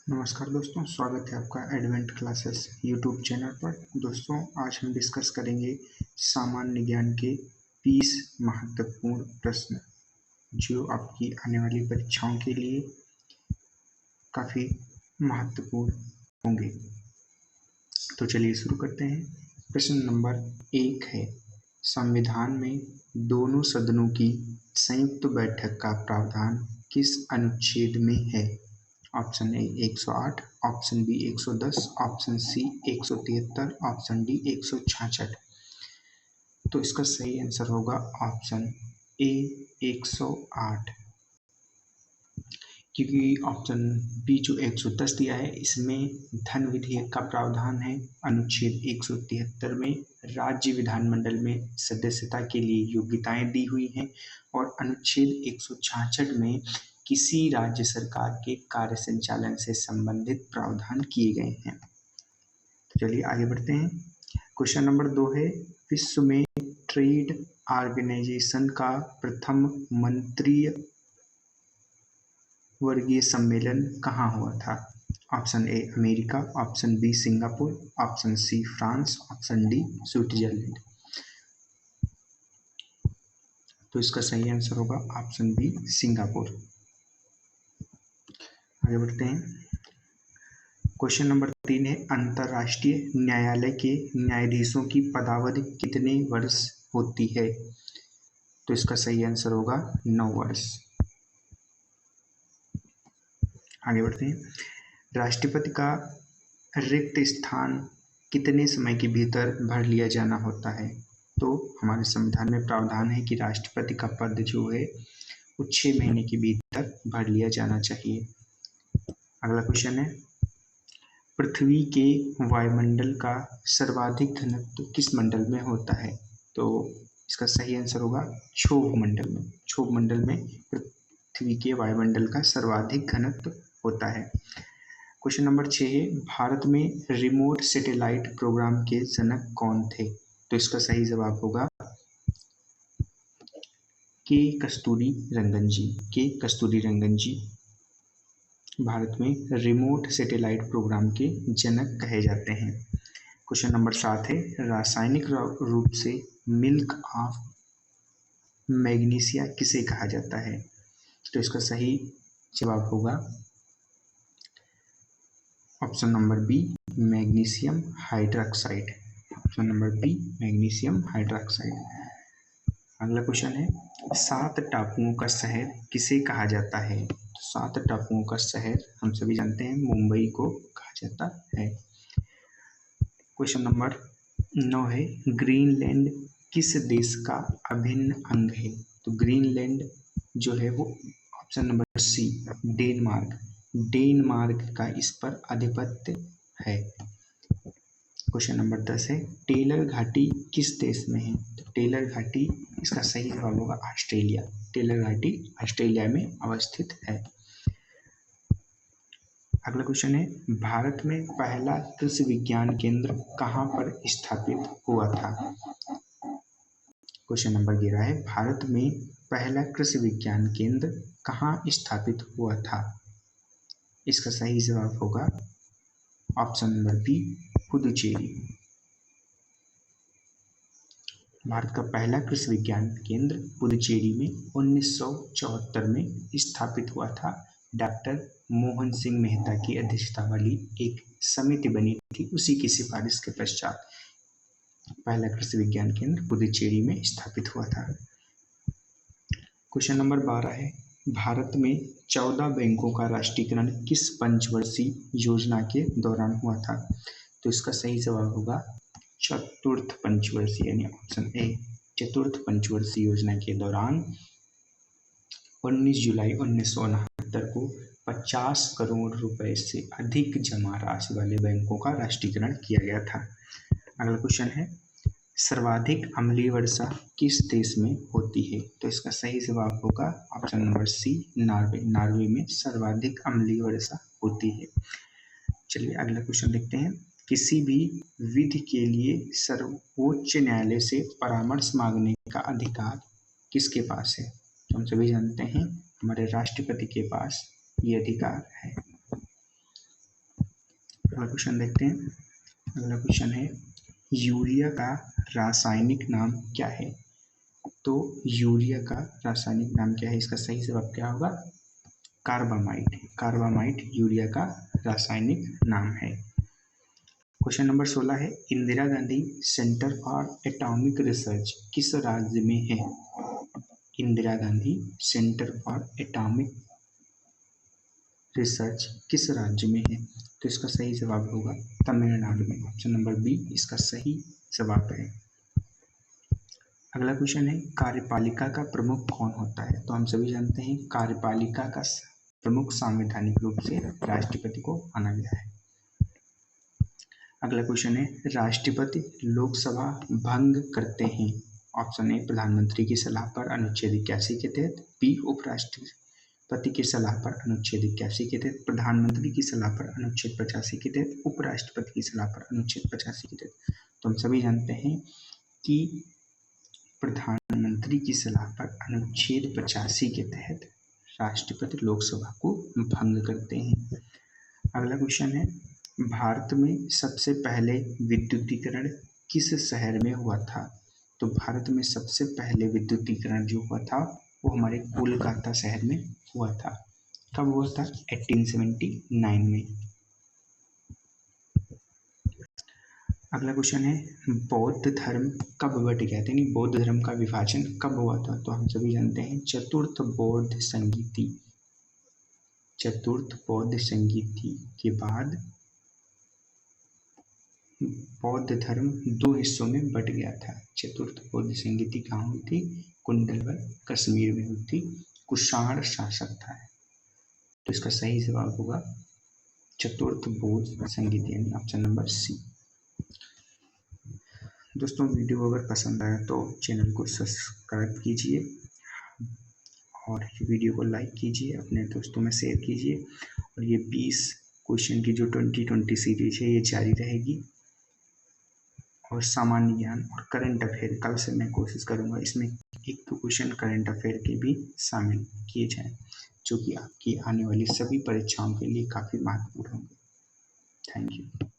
नमस्कार दोस्तों, स्वागत है आपका एडवेंट क्लासेस यूट्यूब चैनल पर। दोस्तों, आज हम डिस्कस करेंगे सामान्य ज्ञान के 20 महत्वपूर्ण प्रश्न जो आपकी आने वाली परीक्षाओं के लिए काफ़ी महत्वपूर्ण होंगे। तो चलिए शुरू करते हैं। प्रश्न नंबर 1 है, संविधान में दोनों सदनों की संयुक्त बैठक का प्रावधान किस अनुच्छेद में है? Option A 108, option B 110, option C 173, option D 166। तो इसका सही आंसर होगा ऑप्शन ए 108, क्योंकि ऑप्शन बी जो 110 दिया है इसमें धन विधेयक का प्रावधान है। अनुच्छेद 173 में राज्य विधानमंडल में सदस्यता के लिए योग्यताएं दी हुई हैं और अनुच्छेद 166 में किसी राज्य सरकार के कार्य संचालन से संबंधित प्रावधान किए गए हैं। तो चलिए आगे बढ़ते हैं। क्वेश्चन नंबर 2 है, विश्व में ट्रेड ऑर्गेनाइजेशन का प्रथम मंत्रिवर्गीय सम्मेलन कहाँ हुआ था? Option A America, option B Singapore, option C France, option D Switzerland. तो इसका सही आंसर होगा ऑप्शन बी सिंगापुर। आगे बढ़ते हैं। क्वेश्चन नंबर 3 है, अंतर्राष्ट्रीय न्यायालय के न्यायाधीशों की पदावधि कितने वर्ष होती है? तो इसका सही आंसर होगा 9 वर्ष। आगे बढ़ते हैं। राष्ट्रपति का रिक्त स्थान कितने समय के भीतर भर लिया जाना होता है? तो हमारे संविधान में प्रावधान है कि राष्ट्रपति का पद जो है वो 6 महीने के भीतर भर लिया जाना चाहिए। अगला क्वेश्चन है, पृथ्वी के वायुमंडल का सर्वाधिक घनत्व किस मंडल में होता है? तो इसका सही आंसर होगा क्षोभ मंडल में। क्षोभ मंडल में पृथ्वी के वायुमंडल का सर्वाधिक घनत्व होता है। क्वेश्चन नंबर 6 है, भारत में रिमोट सैटेलाइट प्रोग्राम के जनक कौन थे? तो इसका सही जवाब होगा के कस्तूरी रंगन जी। के कस्तूरी रंगन जी भारत में रिमोट सैटेलाइट प्रोग्राम के जनक कहे जाते हैं। क्वेश्चन नंबर 7 है, रासायनिक रूप से मिल्क ऑफ मैग्नीशिया किसे कहा जाता है? तो इसका सही जवाब होगा option number B magnesium hydroxide. Option number B magnesium hydroxide. अगला क्वेश्चन है, 7 टापुओं का शहर किसे कहा जाता है? तो 7 टापुओं का शहर हम सभी जानते हैं मुंबई को कहा जाता है। क्वेश्चन नंबर 9 है, ग्रीनलैंड किस देश का अभिन्न अंग है? तो ग्रीनलैंड जो है वो option number C Denmark. Denmark का इस पर आधिपत्य है। क्वेश्चन नंबर 10 है, टेलर घाटी किस देश में है? तो टेलर घाटी इसका सही जवाब होगा ऑस्ट्रेलिया। टेलर घाटी ऑस्ट्रेलिया में अवस्थित है। अगला क्वेश्चन है, भारत में पहला कृषि विज्ञान केंद्र कहाँ पर स्थापित हुआ था? क्वेश्चन नंबर 11 है, भारत में पहला कृषि विज्ञान केंद्र कहाँ स्थापित हुआ था? इसका सही जवाब होगा option number B Puducherry. Bharat का पहला कृषि विज्ञान केंद्र पुदुचेरी में 1974 में स्थापित हुआ था। डॉक्टर मोहन सिंह मेहता की अध्यक्षता वाली एक समिति बनी थी, उसी की सिफारिश के पश्चात पहला कृषि विज्ञान केंद्र पुदुचेरी में स्थापित हुआ था। क्वेश्चन नंबर 12 है, भारत में 14 बैंकों का राष्ट्रीयकरण किस पंचवर्षीय योजना के दौरान हुआ था? तो इसका सही जवाब होगा चतुर्थ पंचवर्षीय यानी ऑप्शन ए चतुर्थ पंचवर्षीय योजना के दौरान 19 जुलाई 1969 को 50 करोड़ रुपए से अधिक जमा राशि वाले बैंकों का राष्ट्रीयकरण किया गया था। अगला क्वेश्चन है, सर्वाधिक अम्लीय वर्षा किस देश में होती है? तो इसका सही जवाब होगा option number C Norway. Norway में सर्वाधिक अम्लीय वर्षा होती है। चलिए अगला क्वेश्चन देखते हैं, किसी भी विधि के लिए सर्वोच्च न्यायालय से परामर्श मांगने का अधिकार किसके पास है? तो हम सभी जानते हैं हमारे राष्ट्रपति के पास ये अधिकार है। अगला क्वेश्चन देखते हैं। अगला क्वेश्चन है यूरिया का रासायनिक नाम क्या है? तो यूरिया का रासायनिक नाम क्या है? इसका सही जवाब क्या होगा? कार्बामाइड। कार्बामाइड यूरिया का रासायनिक नाम है। क्वेश्चन नंबर 16 है Indira Gandhi centre for atomic research किस राज्य में है? Indira Gandhi centre for atomic research किस राज्य में है? तो इसका सही जवाब होगा तमिलनाडु में। ऑप्शन नंबर बी इसका सही जवाब है। अगला क्वेश्चन है कार्यपालिका का प्रमुख कौन होता है? तो हम सभी जानते हैं कार्यपालिका का प्रमुख संवैधानिक रूप से राष्ट्रपति को माना गया है। अगला क्वेश्चन है राष्ट्रपति लोकसभा भंग करते हैं। ऑप्शन ए प्रधानमंत्री की सलाह पर अनुच्छेद 81 के तहत, बी उपराष्ट्रपति की सलाह पर अनुच्छेद 81 के तहत, प्रधानमंत्री की सलाह पर अनुच्छेद 85 के तहत, उपराष्ट्रपति की सलाह पर अनुच्छेद 85 के तहत। तो हम सभी जानते हैं कि प्रधानमंत्री की सलाह पर अनुच्छेद 85 के तहत राष्ट्रपति लोकसभा को भंग करते हैं। अगला क्वेश्चन है भारत में सबसे पहले विद्युतीकरण किस शहर में हुआ था? तो भारत में सबसे पहले विद्युतीकरण जो हुआ था वो हमारे कोलकाता शहर में हुआ था। कब हुआ था? 1879 में। अगला क्वेश्चन है बौद्ध धर्म कब बट गया था? यानी बौद्ध धर्म का विभाजन कब हुआ था? तो हम सभी जानते हैं चतुर्थ बौद्ध संगीति। चतुर्थ बौद्ध संगीति के बाद बौद्ध धर्म दो हिस्सों में बट गया था। चतुर्थ बौद्ध संगीति कहाँ हुई थी? कुंडलवन कश्मीर में हुई थी। कुषाण शासक था। तो इसका सही जवाब होगा चतुर्थ बौद्ध संगीति, यानी ऑप्शन नंबर सी। दोस्तों वीडियो अगर पसंद आया तो चैनल को सब्सक्राइब कीजिए और वीडियो को लाइक कीजिए, अपने दोस्तों में शेयर कीजिए। और ये 20 क्वेश्चन की जो 2020 सीरीज है ये जारी रहेगी। और सामान्य ज्ञान और करंट अफेयर कल से मैं कोशिश करूँगा इसमें 1-2 क्वेश्चन करंट अफेयर के भी शामिल किए जाएँ, जो कि आपकी आने वाली सभी परीक्षाओं के लिए काफ़ी महत्वपूर्ण होंगे। Thank you.